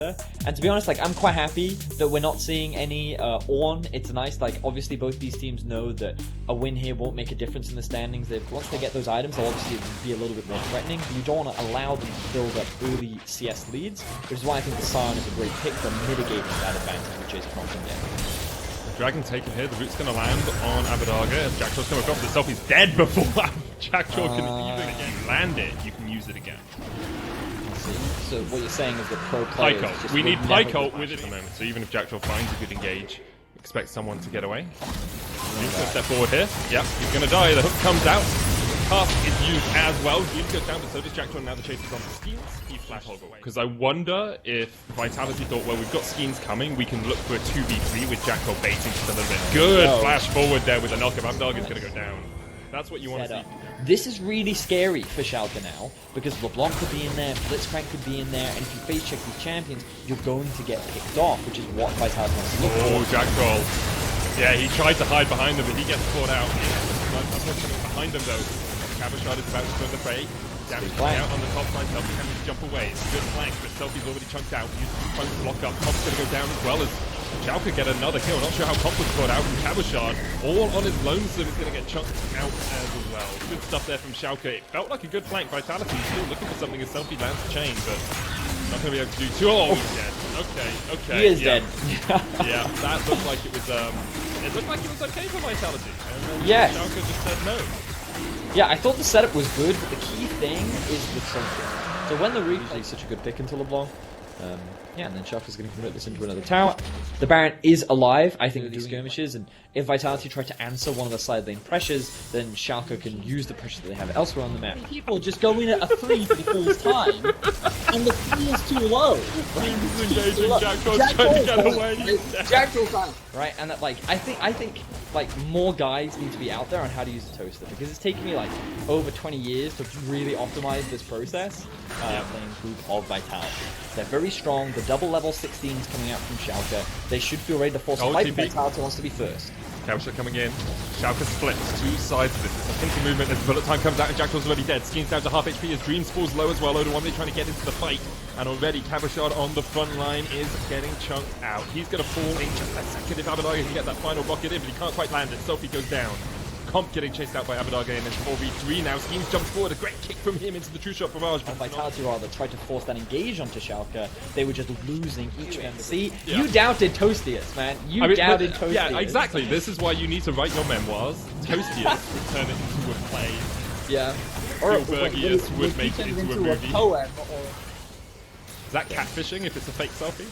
And to be honest, like, I'm quite happy that we're not seeing any Ornn. It's nice, like, obviously both these teams know that a win here won't make a difference in the standings. Once they get those items, they'll obviously be a little bit more threatening. You don't want to allow them to build up early CS leads, which is why I think the Sion is a great pick for mitigating that advantage which is from get. Dragon taken here, the root's going to land on Abadaga. Jackshaw's come across itself, he's dead before Jackshaw can use it again. Land it, you can use it again. So what you're saying is that pro players just we need Pycult with it at the moment, so even if Jackshot finds a good engage, expect someone to get away. He's going to step forward here. Yep, he's going to die. The hook comes out. Cast is used as well. Dreams goes down, but so does Jackshot. Now the chase is on the Skeens. He flash hog away. Because I wonder if Vitality thought, well, we've got Skeens coming. We can look for a 2v3 with Jackshot baiting just a little bit. Good flash forward there with a knock. Abdog is going to go down. That's what you want to see. This is really scary for Schalke now, because LeBlanc could be in there, Blitzcrank could be in there, and if you face check these champions, you're going to get picked off, which is what Vitality wants to look for. Oh, Jacktroll. Yeah, he tried to hide behind them, but he gets caught out. Unfortunately, behind them, though. Cabochard is about to turn the fray. Damage coming out on the top side. Selfie having to jump away. It's a good flank, but Selfie's already chunked out. He's trying to block up. Comp's going to go down as well as Schalke get another kill. Not sure how Comp was caught out from Cabochard. All on his lonesome is going to get chunked out as well. Good stuff there from Schalke. It felt like a good flank. Vitality still looking for something as Selfie lands a chain, but not going to be able to do too. Oh, he's dead. Okay. He is dead. Yeah, that looked like it was. It looked like it was okay for Vitality. And yes. Schalke just said no. Yeah, I thought the setup was good, but the key thing is the something. So when the replay is such a good pick into LeBlanc, yeah, and then Schalke is going to convert this into another tower. The Baron is alive, I think, with these skirmishes, and if Vitality try to answer one of the side lane pressures, then Schalke can use the pressure that they have elsewhere on the map. People just go in at a 3 for the first time, and the 3 is too low. He's engaging Jackshaw's trying to get away. Jackshaw's out. Right, and that, like, I think like more guys need to be out there on how to use the toaster, because it's taken me like over 20 years to really optimize this process. Playing group of Vitality, they're very strong. The double level 16s coming out from Schalke, they should feel ready to force a fight. Vitality wants to be first. Cabochard coming in. Schalke splits two sides of this. It's a pinky movement as the bullet time comes out and Jackshaw's already dead. Skeens down to half HP as Dreams falls low as well. Oda1 trying to get into the fight. And already Cabochard on the front line is getting chunked out. He's going to fall in just a second if Abadaga can get that final rocket in, but he can't quite land it. Sophie goes down. Comp getting chased out by Abadaga in 4v3 now. Skeens jumps forward, a great kick from him into the true shot barrage. But Vitality rather tried to force that engage onto Schalke. They were just losing each member. See, you doubted Toastius, man. You doubted Toastius. Yeah, exactly. This is why you need to write your memoirs. Toastius, turn it into a play. Yeah. Or Gilbergius would make it into a movie. Poem, is that catfishing if it's a fake selfie?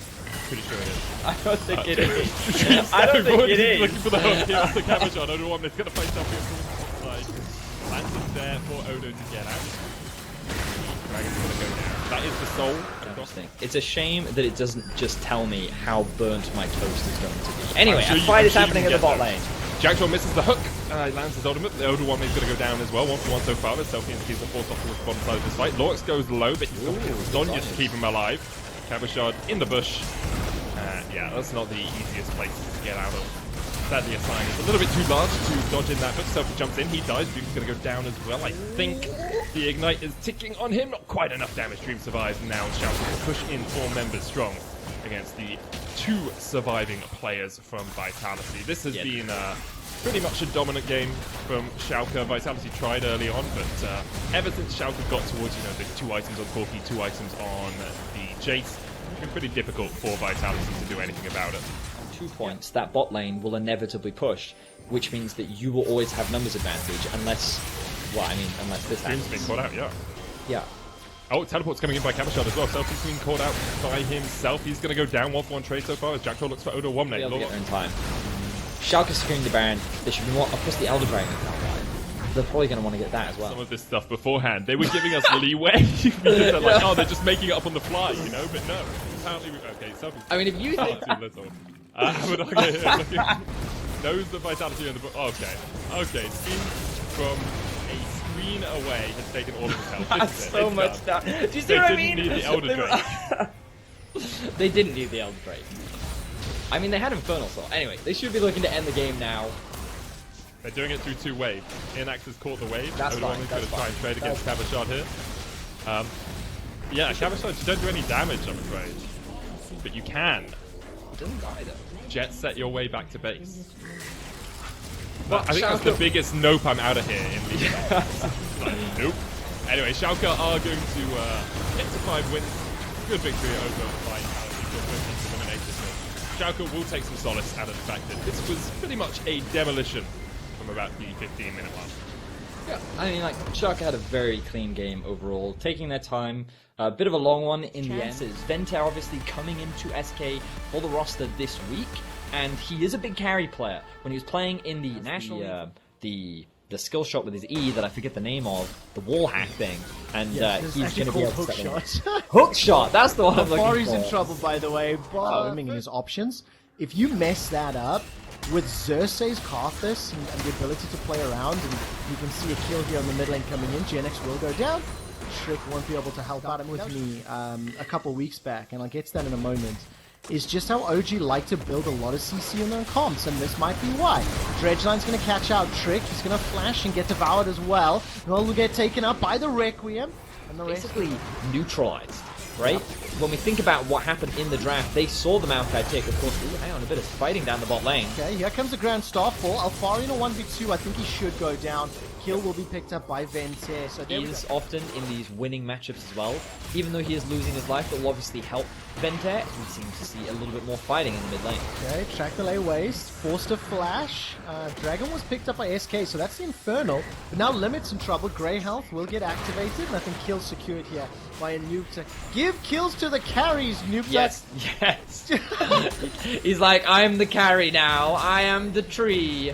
Pretty sure it is. I don't think it is. I don't think it is. Looking for the hook here off the Cabochard. Oda1 is going to play selfie on the side. Lances there for Odo to get out. Dragon's going to go down. That is the soul. Interesting. It's a shame that it doesn't just tell me how burnt my toast is going to be. Anyway, a fight is happening in the bot lane. Jackshot misses the hook. He lands his ultimate. The Oda1 is going to go down as well. 1-for-1 so far. Selfie and Skeens are forced off to the bottom side of this fight. Lorx goes low, but he's got Sonya to keep him alive. Cabochard in the bush. Yeah, that's not the easiest place to get out of. Sadly, a sign is a little bit too large to dodge in that bush. Selfie jumps in, he dies. Dream's going to go down as well. I think the Ignite is ticking on him. Not quite enough damage. Dream survives now. Schalke will push in 4 members strong against the 2 surviving players from Vitality. This has been pretty much a dominant game from Schalke. Vitality tried early on, but ever since Schalke got towards, the 2 items on Corki, 2 items on the Jace, it's been pretty difficult for Vitality to do anything about it. 2 points, that bot lane will inevitably push, which means that you will always have numbers advantage unless, unless this happens. Dream's been caught out, Yeah. Oh, teleport's coming in by Cabochard as well. Selfie's been caught out by himself. He's going to go down 1-for-1 trade so far as Jackdaw looks for Oda1. They'll get there in time. Schalke securing the Baron. They should be more, of course, the Elder Dragon. They're probably going to want to get that as well. Some of this stuff beforehand. They were giving us leeway. Because they're like, oh, they're just making it up on the fly, but no. Apparently, okay, Selfie's... I mean, if you think... too little. Abadaga here knows the Vitality in the book. Okay. Skeens from a screen away has taken all of his health. That's so much damage. Do you see what I mean? They didn't need the Elder Drake. They didn't need the Elder Drake. I mean, they had Infernal Soul. Anyway, they should be looking to end the game now. They're doing it through 2 waves. Inax has caught the wave. That's fine. Oda1 is going to try and trade against Cabochard here. Yeah, Cabochard, you don't do any damage, I'm afraid. but you can Doesn't die though. jet set your way back to base. Well, I think that's the Schalke- biggest nope, I'm out of here in League. Like, nope. Anyway, Schalke are going to get to 5 wins. Good victory over Vitality for eliminated. Schalke will take some solace out of the fact that this was pretty much a demolition from about the 15-minute mark. Yeah, I mean, like, Schalke had a very clean game overall, taking their time. A bit of a long one in the end. Vente obviously coming into SK for the roster this week, and he is a big carry player. When he was playing in the national, the skill shot with his E that I forget the name of, the wall hack thing, and he's going to be able to hook shot. Hook shot. That's the one I'm looking Fari's for. in trouble, by the way, but limiting his options. If you mess that up, with Xerxes, Karthus, and the ability to play around, and you can see a kill here on the mid lane coming in, GenX will go down. Trick won't be able to help out with me a couple weeks back, and I'll get to that in a moment. Is just how OG like to build a lot of CC in their comps, and this might be why. Dredgeline's going to catch out Trick, he's going to flash and get devoured as well. Noel will get taken up by the Requiem, and the rest... Basically neutralized, right? When we think about what happened in the draft, they saw the Maokai pick, of course. Ooh, hang on, a bit of fighting down the bot lane. Okay, here comes the Grand Starfall. Alfari in a 1v2, I think he should go down. Kill will be picked up by Vente. So He is often in these winning matchups as well. Even though he is losing his life, it will obviously help Vente. We seem to see a little bit more fighting in the mid lane. Okay, track delay waste, forced to flash. Dragon was picked up by SK, so that's the Infernal. But now Limit's in trouble. Grey Health will get activated, and I think kills secured here by a Nuke. Give kills to the carries, Nuke. Yes, yes. He's like, I'm the carry now. I am the tree.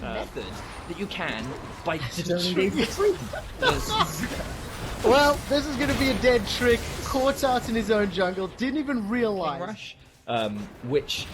Method that you can by determining the tree. Well, this is going to be a dead Trick. Caught out in his own jungle. Didn't even realize. Rush, which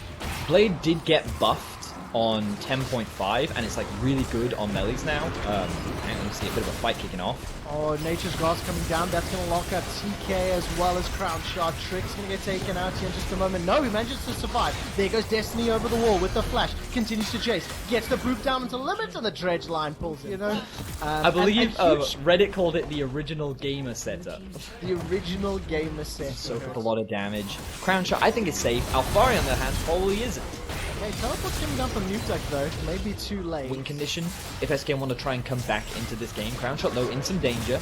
Blade did get buffed on 10.5, and it's like really good on melees now. Hang on, see a bit of a fight kicking off. Oh, Nature's God's coming down. That's going to lock up TK as well as Crown Shot. Trick's going to get taken out here in just a moment. No, he manages to survive. There goes Destiny over the wall with the flash. Continues to chase. Gets the Brute down into limits, and the Dredge line pulls it. You know, I believe Reddit called it the original gamer setup. The original gamer setup. Soak up a lot of damage. Crown Shot, I think it's safe. Alfari, on the other hand, probably isn't. Okay, teleport's coming down from Nuke though. Maybe too late. Win condition. If SK want to try and come back into this game, Crown Shot though in some danger.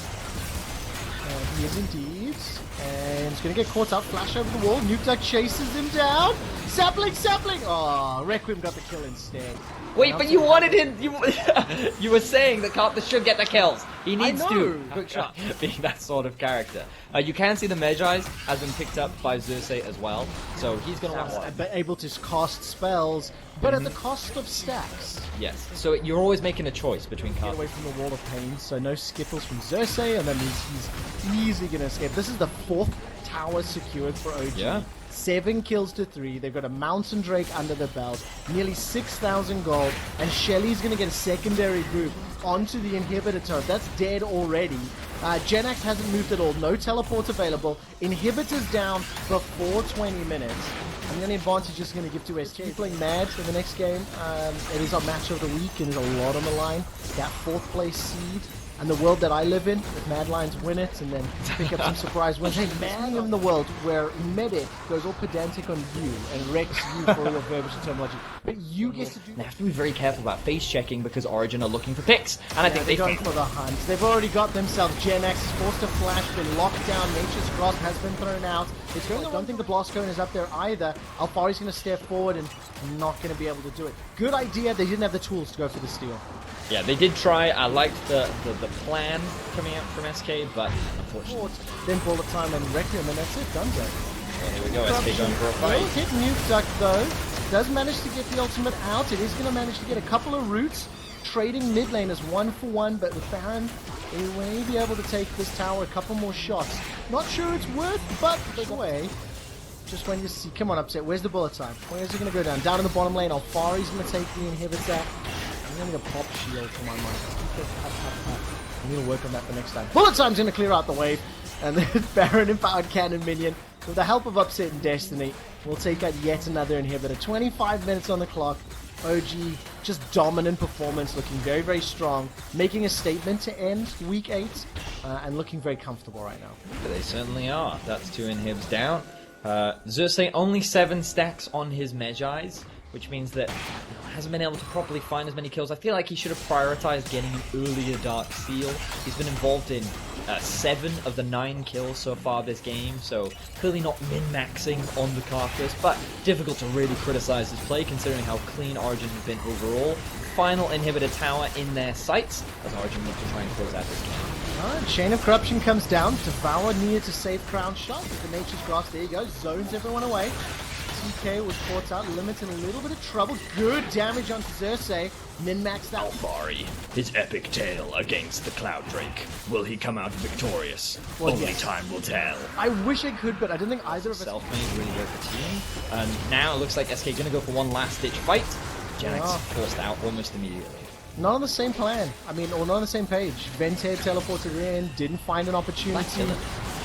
He is indeed. And he's going to get caught up. Flash over the wall. Nuke chases him down. Sapling, sapling. Oh, Requiem got the kill instead. Wait, but you wanted him. You were saying that Karthus should get the kills. He needs to. Quick shot. Being that sort of character. You can see the Magi's has been picked up by Xerxes as well, so he's going to want one. Able to cast spells, but at the cost of stacks. Yes. So you're always making a choice between Get away Karthus. from the wall of pain, so no skipples from Xerxes, and then he's easily going to escape. This is the 4th tower secured for OG. Yeah. 7 kills to 3. They've got a Mountain Drake under the belt, nearly 6,000 gold, and Shelly's going to get a secondary group onto the inhibitor turret. That's dead already. Genax hasn't moved at all. No teleport available. Inhibitors down before 20 minutes. And the only advantage is going to give to SK. Playing Mad in the next game. It is our match of the week, and there's a lot on the line. That 4th place seed. And the world that I live in, if Mad Lions win it and then pick up some surprise wins. Hey, man, in the world where Medic goes all pedantic on you and wrecks you for your verbiage and terminology. But you get to do They have to be very careful about face checking because Origin are looking for picks, and I think they're they going for the hunt. They've already got themselves. Gen X is forced to flash, been locked down. Nature's Grasp has been thrown out. It's going. I don't think the blast cone is up there either. Alfari's going to step forward and not going to be able to do it. Good idea. They didn't have the tools to go for the steal. Yeah, they did try. I liked the plan coming out from SK, but unfortunately. Then bullet time and Requiem, and that's it. Done. Well, here we go. SK going for a fight. Will hit Nuke Duck though. Does manage to get the ultimate out. It is going to manage to get a couple of roots. Trading mid lane is 1-for-1, but with Baron, they may be able to take this tower a couple more shots. Not sure it's worth, but the way. Just when you see, come on, Upset. Where's the bullet time? Where's he going to go down? Down in the bottom lane. Alfari's going to take the inhibitor. I'm going to need a pop shield for my mind. I need to work on that for next time. Bullet time's going to clear out the wave. And then Baron Empowered Cannon Minion, with the help of Upset and Destiny, will take out yet another inhibitor. 25 minutes on the clock. OG, just dominant performance, looking very, very strong. Making a statement to end Week 8, and looking very comfortable right now. They certainly are. That's 2 inhibs down. Xerxes only 7 stacks on his Magi's, which means that hasn't been able to properly find as many kills. I feel like he should have prioritized getting an earlier Dark Seal. He's been involved in 7 of the 9 kills so far this game, so clearly not min-maxing on the Carcass, but difficult to really criticize his play considering how clean Origin has been overall. Final inhibitor tower in their sights as Origin look to try and close out this game. Chain of Corruption comes down. Devour near to save Crown Shot with the Nature's Grasp. There you go. Zones everyone away. TK was caught out. Limits in a little bit of trouble. Good damage onto Xerxes. Min-max that. Alfari, his epic tale against the Cloud Drake. Will he come out victorious? Well, Only yes. time will tell. I wish I could, but I don't think either of us... Self-made really great for team. And now it looks like SK gonna go for one last ditch fight. Janex forced out almost immediately. Not on the same plan. I mean, or not on the same page. Vente teleported in, didn't find an opportunity.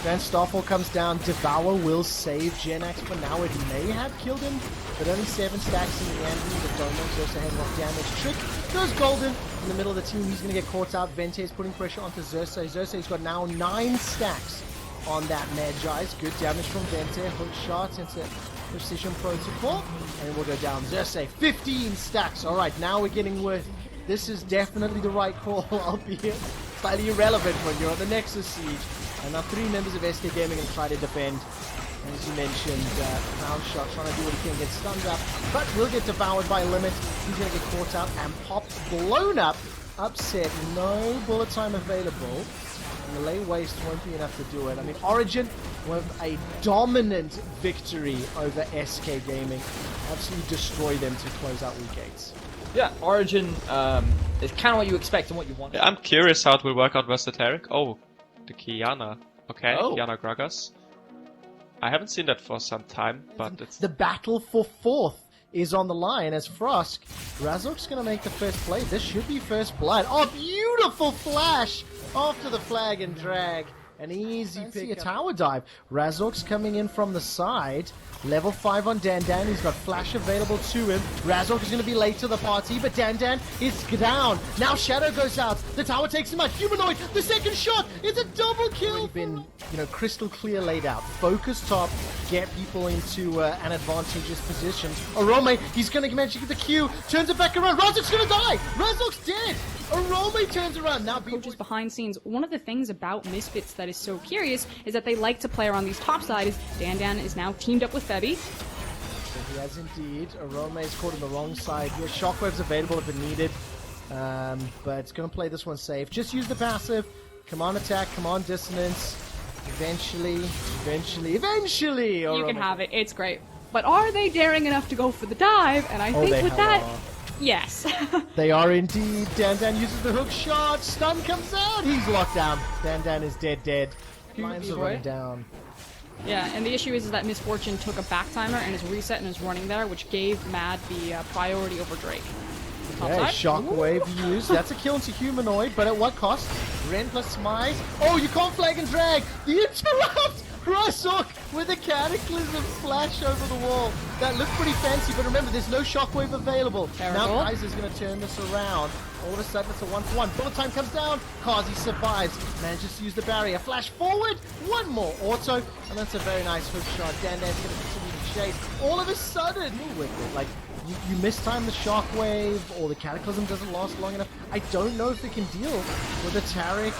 Then Starfall comes down. Devour will save Genax for now. It may have killed him, but only 7 stacks in the end. The Domo also has enough damage. Trick goes golden in the middle of the team. He's going to get caught out. Vente is putting pressure onto Xerxes. Xerxes got now 9 stacks on that Magi's. Good damage from Vente. Hook shot into Precision Protocol. And we'll go down. Xerxes, 15 stacks. Alright, now we're getting worth. This is definitely the right call, albeit slightly irrelevant when you're on the Nexus Siege. And now 3 members of SK Gaming going to try to defend. As you mentioned, Crown Shot trying to do what he can, get stunned up, but will get devoured by Limit. He's going to get caught out and popped, blown up, upset. No bullet time available. And the late waste won't be enough to do it. I mean, Origin with a dominant victory over SK Gaming. Absolutely destroy them to close out week 8. Yeah, Origin is kind of what you expect and what you want. Yeah, I'm curious how it will work out versus Tarek. Oh, the Kiana. Okay, Kiana Gragas. I haven't seen that for some time, but it's... The battle for 4th is on the line as Frosk. Razork's going to make the first play. This should be first blood. Oh, beautiful flash after the flag and drag. An easy pick. A tower dive. Razork's coming in from the side. Level 5 on Dandan. He's got flash available to him. Razork is going to be late to the party, but Dandan is down. Now Shadow goes out. The tower takes him out. Humanoid, the second shot. It's a double kill. Been, crystal clear laid out. Focus top. Get people into an advantageous position. Arome, he's going to manage to get the Q. Turns it back around. Razork's going to die. Razork's dead. Arome turns around. Now coaches behind scenes. One of the things about Misfits that is so curious is that they like to play around these top side. Dandan is now teamed up with Febby. So he has indeed. Arome is caught on the wrong side here. Shockwave's available if it needed. But it's going to play this one safe. Just use the passive. Come on attack. Come on dissonance. Eventually. You can have it. It's great. But are they daring enough to go for the dive? And I think with that... Yes. They are indeed. Dandan uses the hook shot. Stun comes out. He's locked down. Dandan is dead. Lions are running down. Yeah, and the issue is that Misfortune took a back timer and is reset and is running there, which gave Mad the priority over Drake. Okay, Shockwave used. That's a kill into Humanoid, but at what cost? Ren plus Smize. Oh, you can't flag and drag. The interrupt! Razork with a Cataclysm flash over the wall. That looked pretty fancy, but remember, there's no Shockwave available. Terrible. Now Kaiser's going to turn this around. All of a sudden, it's a 1-for-1. Bullet time comes down. Kazi survives. Manages to use the barrier. Flash forward. One more auto. And that's a very nice hook shot. Dandan's going to continue to chase. All of a sudden, you mistime the Shockwave, or the Cataclysm doesn't last long enough. I don't know if they can deal with the Tarek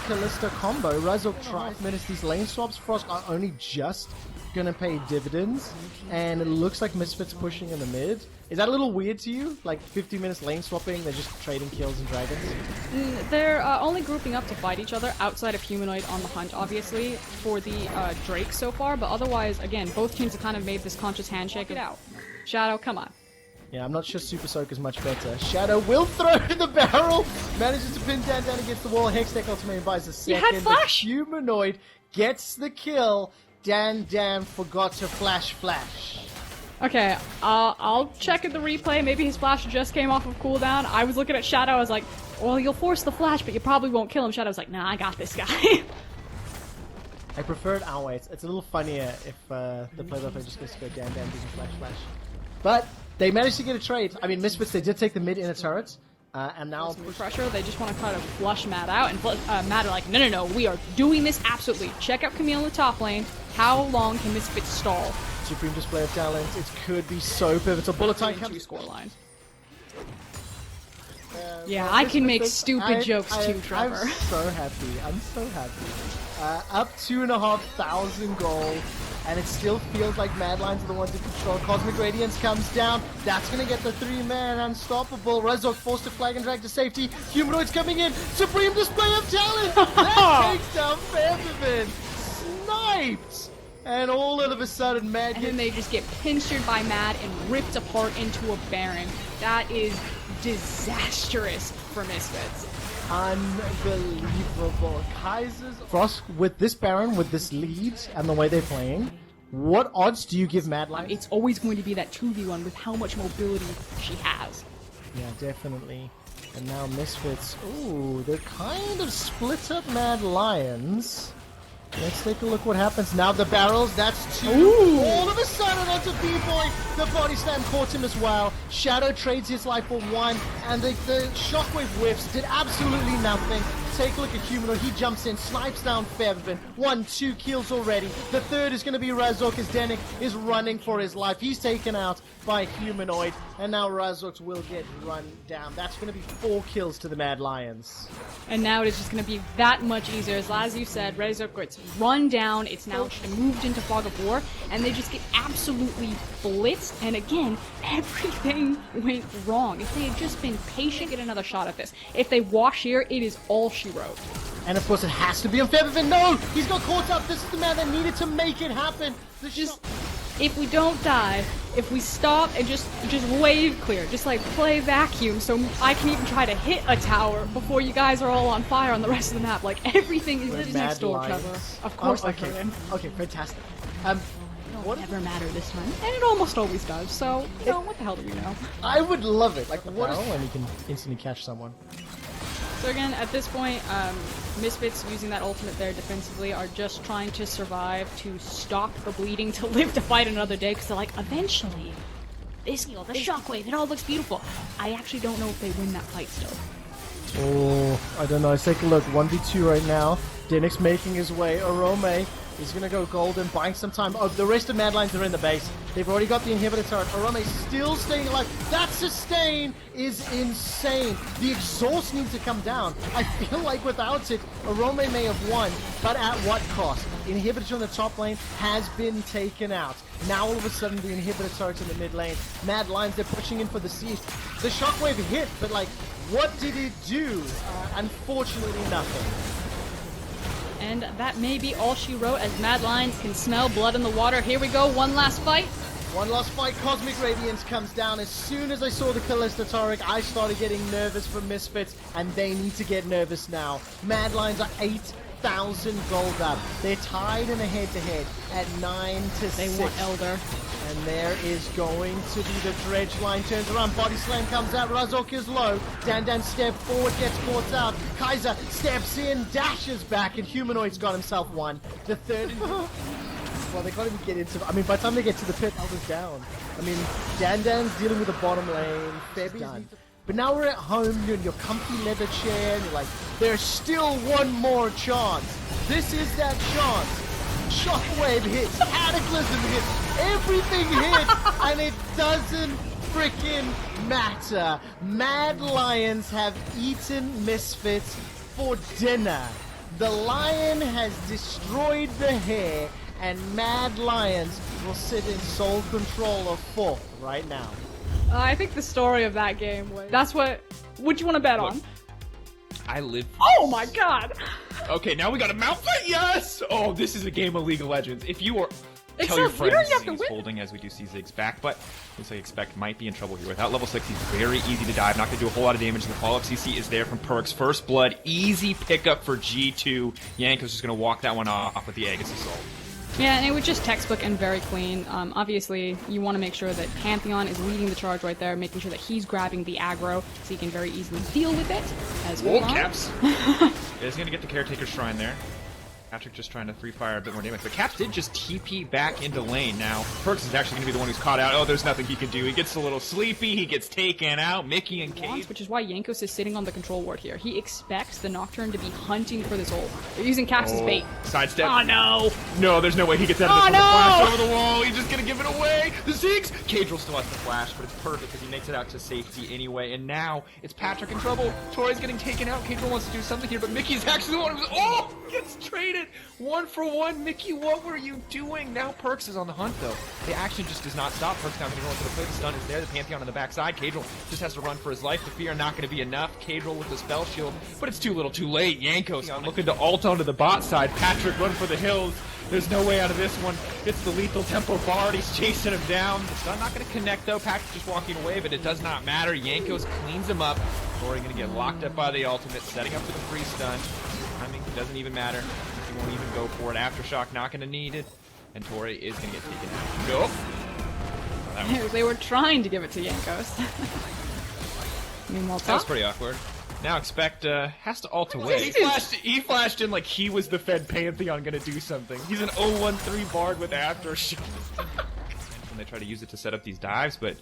Kalista combo. Razork tries. These lane swaps, Frost, are only just going to pay dividends, and it looks like Misfits pushing in the mid. Is that a little weird to you? Like 50 minutes lane swapping, they're just trading kills and dragons? They're only grouping up to fight each other outside of Humanoid on the hunt, obviously, for the Drake so far, but otherwise, again, both teams have kind of made this conscious handshake. Get out. Shadow, come on. Yeah, I'm not sure Super Soak is much better. Shadow will throw the barrel, manages to pin down against the wall. Hextech ultimately buys a second. You had flash! Humanoid gets the kill. Dan forgot to flash. Okay, I'll check at the replay. Maybe his flash just came off of cooldown. I was looking at Shadow, I was like, well, you'll force the flash, but you probably won't kill him. Shadow's like, nah, I got this guy. I prefer it our way. It's a little funnier if the play-by-play just gets to go Dan doesn't flash. But they managed to get a trade. I mean, Misfits, they did take the mid inner turret. And now pressure, they just want to try to flush Mad out, and Mad are like, no, we are doing this absolutely. Check out Camille in the top lane. How long can Misfits stall? Supreme display of talent. It could be so pivotal. Bullet time Two comes. scoreline. Yeah, I can make stupid jokes too, Trevor. I'm so happy. I'm so happy. Up 2,500 gold, and it still feels like Mad Lions are the ones in control. Cosmic Radiance comes down. That's going to get the 3-man unstoppable. Razork forced to flag and drag to safety. Humanoids coming in. Supreme display of talent. That takes down Featherman. Sniped. And all of a sudden, Mad And then they just get pincered by Mad and ripped apart into a Baron. That is disastrous for Misfits. Unbelievable. Kaiser's Frost, with this Baron, with this lead, and the way they're playing, what odds do you give Mad Lions? It's always going to be that 2v1 with how much mobility she has. Yeah, definitely. And now Misfits, ooh, they're kind of split up Mad Lions. Let's take a look what happens now. The barrels, that's 2. Ooh. All of a sudden onto B-Boy. The body slam caught him as well. Shadow trades his life for 1. And the shockwave whiffs did absolutely nothing. Take a look at Humanoid. He jumps in, snipes down Featherman. 1, 2 kills already. The third is going to be Razork as Denik is running for his life. He's taken out by Humanoid. And now Razork will get run down. That's going to be 4 kills to the Mad Lions. And now it is just going to be that much easier. As you said, Razork gets run down. It's now moved into Fog of War. And they just get absolutely blitzed. And again, everything went wrong. If they had just been patient, get another shot at this. If they wash here, it is all she wrote. And of course it has to be on Featherman. No! He's got caught up. This is the man that needed to make it happen. If we don't die, if we stop and just wave clear, just like play vacuum so I can even try to hit a tower before you guys are all on fire on the rest of the map. Like everything is next door, Trevor. Of course I okay. heard him. Okay, fantastic. It'll never matter this time. And it almost always does, so, you know, what the hell do we know? I would love it. Like, what if... and he can instantly catch someone. So again, at this point, Misfits using that ultimate there defensively are just trying to survive, to stop the bleeding, to live to fight another day, because they're like, eventually, this heal, the shockwave, it all looks beautiful. I actually don't know if they win that fight still. Oh, I don't know. Let's take a look. 1v2 right now. Denik's making his way. Arome is going to go golden, buying some time. Oh, the rest of Mad Lions are in the base. They've already got the inhibitor turret. Arome still staying alive. That sustain is insane. The exhaust needs to come down. I feel like without it, Arome may have won, but at what cost? Inhibitor in the top lane has been taken out. Now all of a sudden the inhibitor turret's in the mid lane. Mad Lions, they're pushing in for the siege. The shockwave hit, but like, what did it do? Unfortunately, nothing. And that may be all she wrote, as Mad Lions can smell blood in the water. Here we go, one last fight. One last fight. Cosmic Radiance comes down. As soon as I saw the Callista Taurik, I started getting nervous for Misfits, and they need to get nervous now. Mad Lions are 8,000 gold up. They're tied in a head-to-head at 9-6. They want Elder. And there is going to be the dredge line. Turns around, body slam comes out. Razork is low. Dan step forward, gets caught out. Kaiser steps in, dashes back, and Humanoid's got himself one. The third. Well, they can't even get into. I mean, by the time they get to the pit, Elder's down. I mean, Dan's dealing with the bottom lane. Febby's done. But now we're at home, you're in your comfy leather chair, and you're like, there's still one more chance. This is that chance. Shockwave hits, Cataclysm hits, everything hits, and it doesn't freaking matter. Mad Lions have eaten Misfits for dinner. The lion has destroyed the hare, and Mad Lions will sit in sole control of 4th right now. I think the story of that game was... That's what you want to bet on? I live. Oh my god! Okay, now we got a mount fight. Yes. Oh, this is a game of League of Legends. If you are, tell your Except we don't friends have to he's win. holding as we do see Ziggs back, but looks like Expect might be in trouble here. Without level 6, he's very easy to dive. Not going to do a whole lot of damage. And the follow-up CC is there from Perks. First Blood, easy pickup for G2. Yanko's just going to walk that one off with the Aegis Assault. Yeah, and it was just textbook and very clean. Obviously, you want to make sure that Pantheon is leading the charge right there, making sure that he's grabbing the aggro so he can very easily deal with it. As Whoa, well. Caps. Is going to get the Caretaker Shrine there. Patrick just trying to free fire a bit more damage, but Caps did just TP back into lane. Now, Perks is actually going to be the one who's caught out. Oh, there's nothing he can do. He gets a little sleepy. He gets taken out. Mickey and Cage. Which is why Jankos is sitting on the control ward here. He expects the Nocturne to be hunting for this ult. They're using Caps as bait. Sidestep. Oh no! No, there's no way he gets out of this with no! the flash over the wall. He's just going to give it away. The Ziggs. Caedrel still has the flash, but it's perfect because he makes it out to safety anyway. And now it's Patrick in trouble. Torre's getting taken out. Caedrel wants to do something here, but Mickey's actually the one who's... Oh! Gets traded. 1-for-1. Mickey, what were you doing? Now Perks is on the hunt, though. The action just does not stop. Perks now going to go into the play. The stun is there. The Pantheon on the backside. Caedrel just has to run for his life. The fear not going to be enough. Caedrel with the spell shield, but it's too little too late. Jankos looking to ult onto the bot side. Patrick run for the hills. There's no way out of this one. It's the lethal tempo bard. He's chasing him down. The stun not going to connect, though. Patrick just walking away, but it does not matter. Jankos cleans him up. Torre going to get locked up by the ultimate, setting up for the free stun. Timing doesn't even matter. He won't even go for it. Aftershock not going to need it. And Torre is going to get taken out. Nope. They were trying to give it to Jankos. Meanwhile, that was pretty awkward. Now expect has to ult away. He flashed in like he was the Fed Pantheon gonna do something. He's an 0-1-3 bard with Aftershock. And they try to use it to set up these dives, but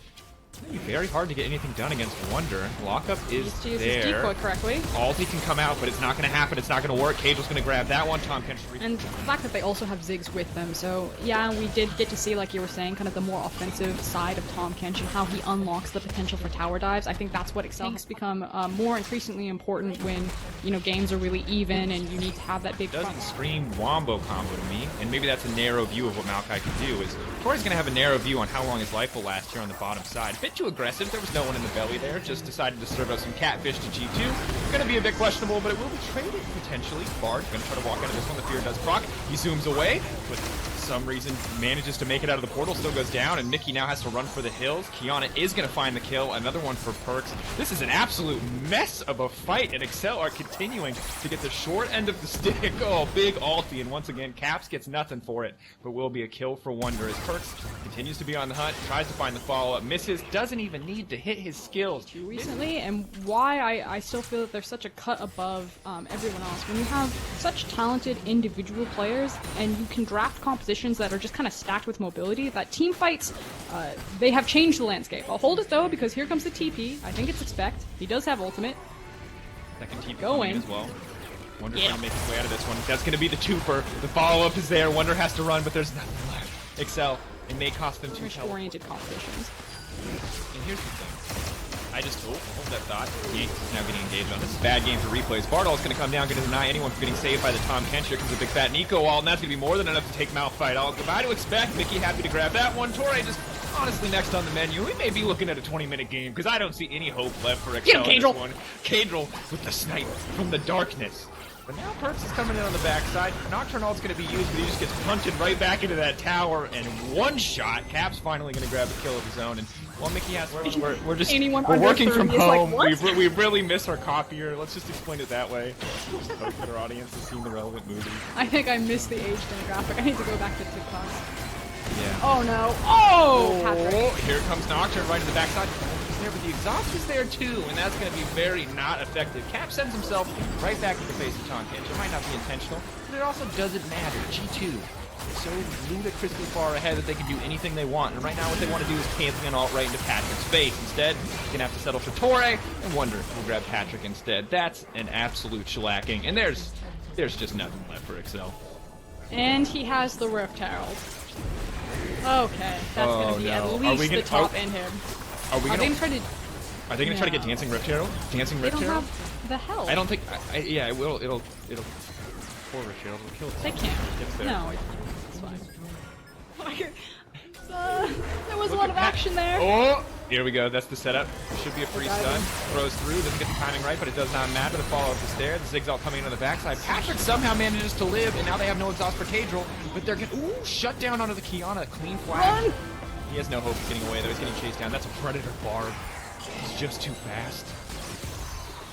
it's gonna be very hard to get anything done against Wonder. Lockup is to use his there. decoy correctly. Ulti can come out, but it's not gonna happen. It's not gonna work. Caedrel's gonna grab that one. Tom Kench. And the fact that they also have Ziggs with them, so yeah, we did get to see, like you were saying, kind of the more offensive side of Tom Kench and how he unlocks the potential for tower dives. I think that's what Excel has become more increasingly important when, you know, games are really even and you need to have that big Doesn't scream wombo combo to me, and maybe that's a narrow view of what Maokai can do. Is Torre's gonna have a narrow view on how long his life will last here on the bottom side. A bit too aggressive. There was no one in the belly there. Just decided to serve up some catfish to G2. Gonna be a bit questionable, but it will be traded potentially. Bard gonna try to walk into this one. The fear does proc. He zooms away, but for some reason manages to make it out of the portal. Still goes down, and Mickey now has to run for the hills. Kiana is gonna find the kill. Another one for Perks. This is an absolute mess of a fight, and Excel are continuing to get the short end of the stick. Oh, big ulti, and once again, Caps gets nothing for it, but will be a kill for Wonder as Perks continues to be on the hunt, tries to find the follow-up, misses, doesn't even need to hit his skills. Recently, and why I still feel that they're such a cut above everyone else. When you have such talented individual players and you can draft compositions that are just kind of stacked with mobility, that team fights, they have changed the landscape. I'll hold it though, because here comes the TP. I think it's expect. He does have ultimate. Second TP going as well. Wonder's trying to make his way out of this one. That's going to be the twofer. The follow-up is there. Wonder has to run, but there's nothing left. Excel, it may cost them 2 health. Oriented competitions. And here's the thing. I just hold that thought. Yankees is now getting engaged on this. Bad game for replays. Bardol's going to come down, going to deny anyone from getting saved by the Tom Kench here because of the big fat Nico wall, and that's going to be more than enough to take Malphite. I'll goodbye to expect. Mickey happy to grab that one. Torre just honestly next on the menu. We may be looking at a 20-minute game because I don't see any hope left for Excel in this one. Caedrel with the snipe from the darkness. But now Perks is coming in on the backside. Nocturne ult's going to be used, but he just gets punted right back into that tower, and one shot. Cap's finally going to grab a kill of his own, and while Mickey has, we're just we're working from home. Like, we really miss our copier. Let's just explain it that way. Just hope that our audience has seen the relevant movie. I think I missed the age demographic. I need to go back to TikTok. Yeah. Oh no! Oh, Patrick. Here comes Nocturne right to the backside. There, but the exhaust is there too, and that's going to be very not effective. Cap sends himself right back in the face of Tom Kench. It might not be intentional, but it also doesn't matter. G2 is so ludicrously far ahead that they can do anything they want, and right now what they want to do is Pantheon ult right into Patrick's face. Instead, he's going to have to settle for Torre, and Wonder will grab Patrick instead. That's an absolute shellacking, and there's just nothing left for Excel. And he has the Rift Herald. Okay, that's going to be at least the top in him. Are they going to try to get Dancing Rift Herald? Dancing Rift Herald? They don't have the health. I don't think. Yeah, it will. It'll. Poor Rift Herald will kill it. They can't. It's there. No, it's fine. There was a lot of action there. Oh, here we go. That's the setup. Should be a free stun. Throws through. Doesn't get the timing right, but it does not matter. The follow-up is there. The Ziggs all coming in on the backside. Patrick somehow manages to live, and now they have no exhaust for Caedrel. But they're getting shut down onto the Kiana. Clean flash. Run! He has no hope of getting away, though. He's getting chased down. That's a Predator Bard. He's just too fast.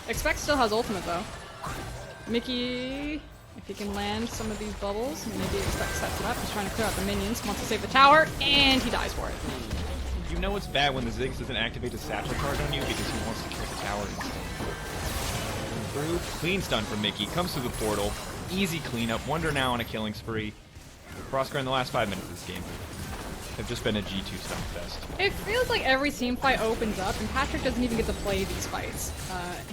Expect still has ultimate, though. Mickey, if he can land some of these bubbles, maybe Expect sets it up. He's trying to clear out the minions, wants to save the tower, and he dies for it. You know it's bad when the Ziggs doesn't activate his satchel charge on you because he wants to kill the tower instead. Through. Clean stun from Mickey. Comes through the portal. easy cleanup. Wonder now on a killing spree. Crosscar in the last 5 minutes of this game have just been a G2 stun fest. It feels like every team fight opens up, and Patrick doesn't even get to play these fights.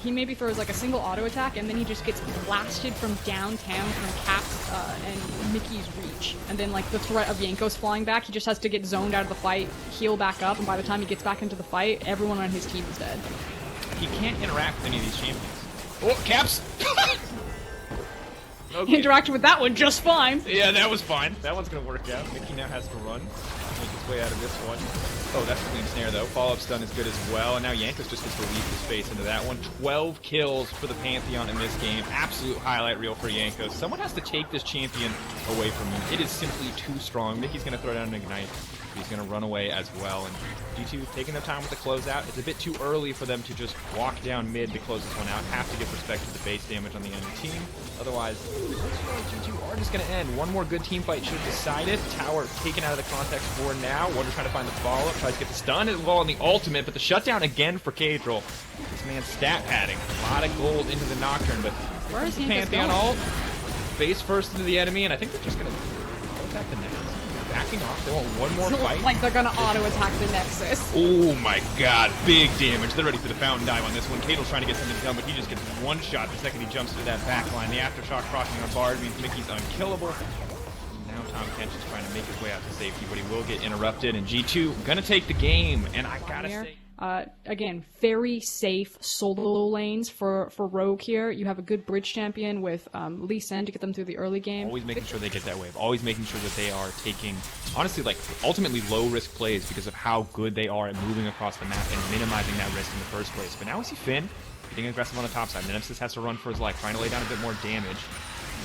He maybe throws like a single auto attack, and then he just gets blasted from downtown from Caps and Mickey's reach. And then like the threat of Jankos flying back, he just has to get zoned out of the fight, heal back up, and by the time he gets back into the fight, everyone on his team is dead. He can't interact with any of these champions. Oh, Caps! Okay. Interacted with that one just fine. Yeah, that was fine. That one's gonna work out. Mickey now has to run. Make his way out of this one. Oh, that's a clean snare though. Follow-up stun is good as well. And now Jankos just gets to leave the space into that one. 12 kills for the Pantheon in this game. Absolute highlight reel for Jankos. Someone has to take this champion away from him. It is simply too strong. Mickey's gonna throw down an ignite. He's gonna run away as well. And G2 taking their time with the closeout. It's a bit too early for them to just walk down mid to close this one out. Have to give respect to the base damage on the enemy team. Otherwise, G2 are just going to end. One more good team fight should decide it. Tower taken out of the context for now. Wonder trying to find the follow-up. Tries to get the stun as well on the ultimate, but the shutdown again for KazaLoL. This man's stat padding. A lot of gold into the Nocturne, but where is Pantheon ult? Face first into the enemy, and I think they're just going to attack the Nexus. Backing off. They want one more fight. Like they're gonna auto-attack the Nexus. Oh my god, big damage. They're ready for the fountain dive on this one. KazaLoL's trying to get something done, but he just gets one shot the second he jumps to that back line. The aftershock crossing on Bard means Mickey's unkillable. Now Tom Kench is trying to make his way out to safety, but he will get interrupted, and G2 gonna take the game, and I gotta say... Again, very safe solo lanes for Rogue here. You have a good bridge champion with Lee Sin to get them through the early game. Always making sure they get that wave. Always making sure that they are taking, honestly, like, ultimately low-risk plays because of how good they are at moving across the map and minimizing that risk in the first place. But now we see Finn getting aggressive on the top side. Nemesis has to run for his life, trying to lay down a bit more damage.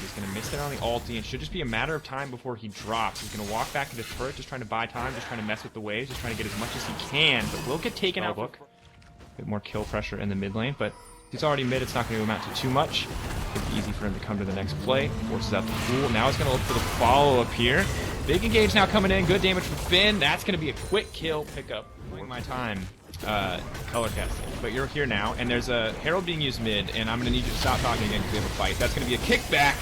He's going to miss it on the ulti, and it should just be a matter of time before he drops. He's going to walk back into turret, just trying to buy time, just trying to mess with the waves, just trying to get as much as he can, but will get taken out. A bit more kill pressure in the mid lane, but he's already mid. It's not going to amount to too much. It's easy for him to come to the next play. Forces out the pool. Now he's going to look for the follow-up here. Big engage now coming in. Good damage from Finn. That's going to be a quick kill pickup. My time. Color casting. But you're here now, and there's a Herald being used mid, and I'm going to need you to stop talking again because we have a fight. That's going to be a kickback.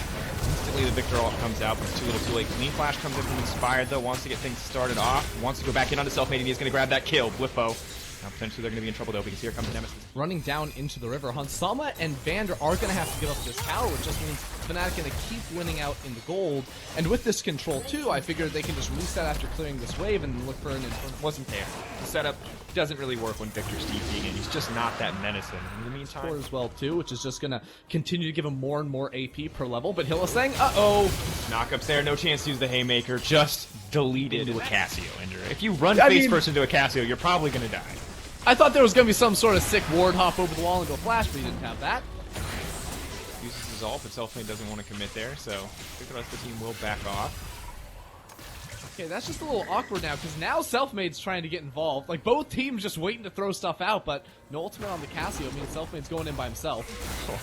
Instantly the Victor ult comes out, but it's too little too late. Clean Flash comes in from Inspired, though, wants to get things started off, wants to go back in onto Selfmade, and he's going to grab that kill. Blippo. Now potentially they're going to be in trouble, though, because here comes Nemesis. Running down into the river. Hansama and Vander are going to have to give up this tower, which just means Fnatic going to keep winning out in the gold. And with this control, too, I figured they can just reset after clearing this wave and look for an Inferno. Wasn't there. The setup doesn't really work when Victor's TPing, and he's just not that menacing. In the meantime... Score as well, too, which is just going to continue to give him more and more AP per level. But Hylissang, uh-oh! Knockups there, no chance to use the Haymaker, just deleted into a Cassio. And if you run face first into a Cassio, you're probably going to die. I thought there was going to be some sort of sick ward hop over the wall and go flash, but he didn't have that. Uses his ult, but Selfmade doesn't want to commit there, so I think the rest of the team will back off. Okay, that's just a little awkward now, because now Selfmade's trying to get involved. Like, both teams just waiting to throw stuff out, but no ultimate on the Cassio means Selfmade's going in by himself.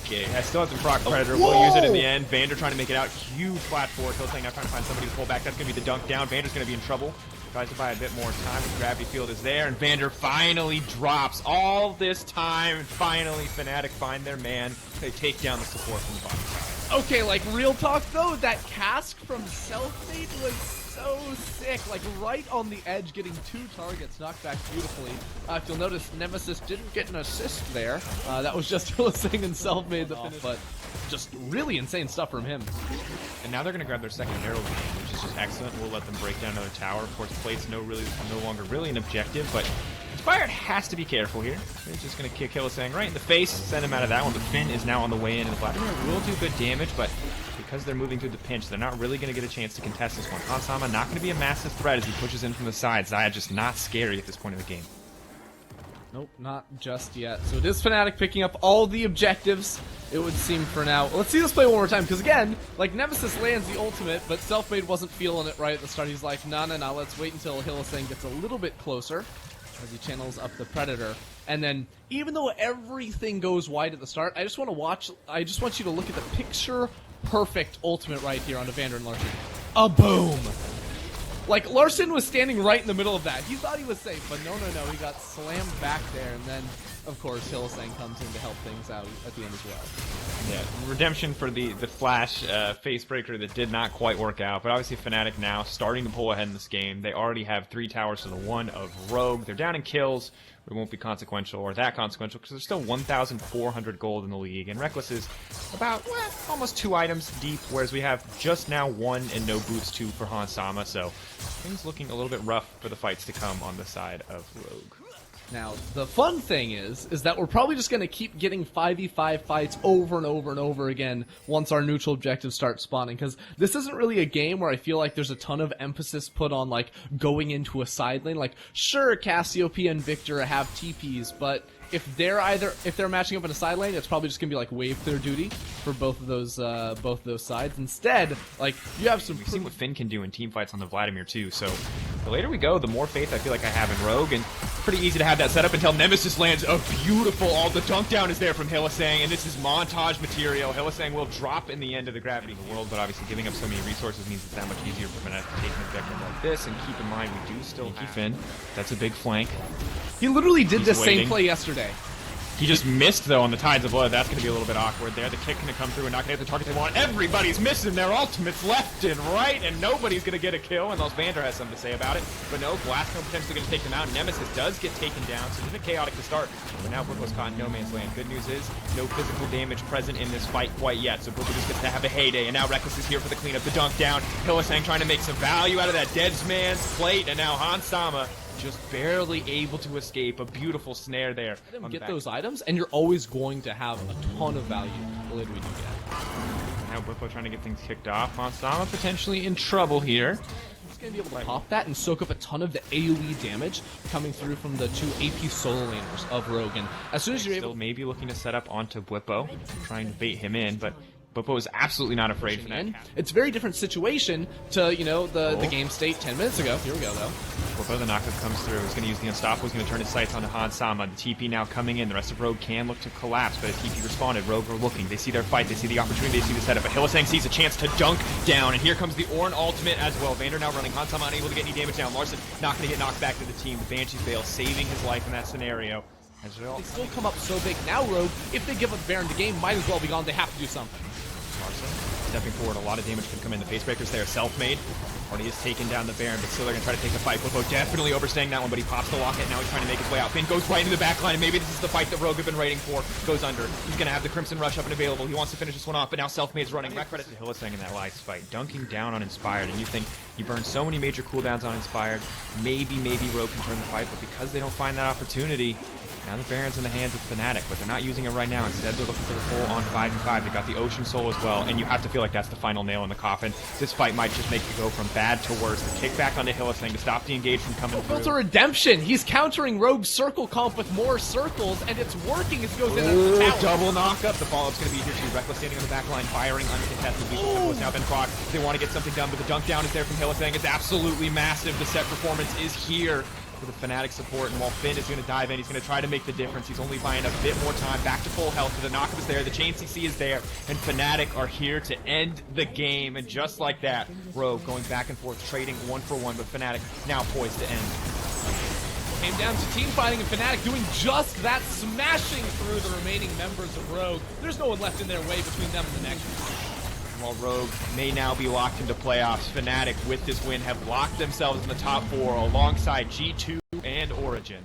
Okay, I still have some proc Predator. We'll use it in the end. Vander trying to make it out. Huge flat forward. Hylissang now trying to find somebody to pull back. That's going to be the dunk down. Vander's going to be in trouble. Tries to buy a bit more time. The gravity field is there, and Vander finally drops. All this time, finally, Fnatic find their man. They take down the support from the bottom side. Okay, like, real talk, though, that cask from Selfmade was so sick. Like, right on the edge, getting 2 targets knocked back beautifully. If you'll notice, Nemesis didn't get an assist there. That was just Hylissang and Selfmade the finish, but just really insane stuff from him. And now they're going to grab their second Herald game, which is just excellent. We'll let them break down another tower. Of course, plate's no longer really an objective, but Inspired has to be careful here. They're just going to kick Hylissang right in the face, send him out of that one, but Finn is now on the way into the platform. Will do good damage, but because they're moving through the pinch, they're not really going to get a chance to contest this one. Hansama not going to be a massive threat as he pushes in from the side. Xayah just not scary at this point in the game. Nope, not just yet. So it is Fnatic picking up all the objectives, it would seem, for now. Let's see this play one more time, because again, like, Nemesis lands the ultimate, but Selfmade wasn't feeling it right at the start. He's like, no, let's wait until Hylissang gets a little bit closer as he channels up the Predator. And then, even though everything goes wide at the start, I just want you to look at the picture-perfect ultimate right here on Evander and Larcher. A boom! Like, Larson was standing right in the middle of that. He thought he was safe, but no, he got slammed back there, and then, of course, Hylissang comes in to help things out at the end as well. Yeah, redemption for the Flash face breaker that did not quite work out, but obviously Fnatic now starting to pull ahead in this game. They already have 3 towers to the 1 of Rogue. They're down in kills. It won't be consequential or that consequential because there's still 1,400 gold in the league, and Reckless is about almost 2 items deep, whereas we have just now 1 and no boots 2 for Hans Sama, so things looking a little bit rough for the fights to come on the side of Rogue. Now, the fun thing is that we're probably just going to keep getting 5v5 fights over and over and over again once our neutral objectives start spawning, because this isn't really a game where I feel like there's a ton of emphasis put on, like, going into a side lane. Like, sure, Cassiopeia and Victor have TPs, but if they're matching up in a side lane, it's probably just gonna be like wave clear duty for both of those sides. Instead, like, you have some. We've seen what Finn can do in team fights on the Vladimir too. So the later we go, the more faith I feel like I have in Rogue, and pretty easy to have that setup until Nemesis lands a beautiful. All the dunk down is there from Hylissang, and this is montage material. Hylissang will drop in the end of the gravity of the world, but obviously giving up so many resources means it's that much easier for Fnatic to take an objective like this. And keep in mind, we do still have Finn. That's a big flank. He literally did the waiting. same play yesterday. He just missed, though, on the Tides of Blood. That's going to be a little bit awkward there. The kick going to come through and not going to hit the target they want. Everybody's missing their ultimates left and right, and nobody's going to get a kill, unless Vander has something to say about it. But no, Glasgow potentially going to take them out. Nemesis does get taken down, so it's a bit chaotic to start. But now Brooklyn's caught in no man's land. Good news is, no physical damage present in this fight quite yet, so Brooklyn just gets to have a heyday. And now Reckless is here for the cleanup, the dunk down. Hylissang trying to make some value out of that dead man's plate, and now Hans Sama just barely able to escape. A beautiful snare there. Let him get those items, and you're always going to have a ton of value the later we do get. Now Bwipo trying to get things kicked off. Mansama potentially in trouble here. He's going to be able to pop that and soak up a ton of the AoE damage coming through from the 2 AP solo laners of Rogue. And as soon as you're able, maybe looking to set up onto Bwipo, trying to bait him in, but Bwipo is absolutely not afraid for that. It's a very different situation to, you know, the game state 10 minutes ago. Here we go, though. Bwipo, the knockup comes through. He's going to use the Unstoppable. He's going to turn his sights onto Hans Sama. The TP now coming in. The rest of Rogue can look to collapse, but as TP responded, Rogue are looking. They see their fight. They see the opportunity. They see the setup. But Hylissang sees a chance to dunk down, and here comes the Ornn ultimate as well. Vander now running. Hans Sama unable to get any damage down. Larson not going to get knocked back to the team. The Banshee fail, saving his life in that scenario. As well. They still come up so big. Now Rogue, if they give up Baron, the game might as well be gone. They have to do something. Larson stepping forward, a lot of damage can come in. The face breakers there, self-made. Already has taken down the Baron, but still they're going to try to take the fight. Bwipo definitely overstaying that one, but he pops the locket. Now he's trying to make his way out. Finn goes right into the back line, and maybe this is the fight that Rogue have been waiting for. Goes under. He's going to have the Crimson Rush up and available. He wants to finish this one off, but now self-made's running. Back credit to Hylissang in that last fight. Dunking down on Inspired, and you think he burned so many major cooldowns on Inspired. Maybe Rogue can turn the fight, but because they don't find that opportunity, now the Baron's in the hands of Fnatic, but they're not using it right now. Instead, they're looking for the full-on 5v5. They got the Ocean Soul as well, and you have to feel like that's the final nail in the coffin. This fight might just make it go from bad to worse. The kickback onto Hylissang to stop the engage from coming through. It's a redemption. He's countering Rogue's circle comp with more circles, and it's working as he goes in the tower. Double knockup. The follow-up's going to be here too. Reckless standing on the back line, firing uncontested. Tempo has now been proc. They want to get something done, but the dunk down is there from Hylissang. It's absolutely massive. The set performance is here for the Fnatic support, and while Finn is going to dive in, he's going to try to make the difference. He's only buying a bit more time, back to full health, but the knockup is there, the chain CC is there, and Fnatic are here to end the game, and just like that, Rogue going back and forth, trading 1-for-1, but Fnatic now poised to end. Came down to team fighting, and Fnatic doing just that, smashing through the remaining members of Rogue. There's no one left in their way between them and the next. While Rogue may now be locked into playoffs, Fnatic with this win have locked themselves in the top 4 alongside G2 and Origin.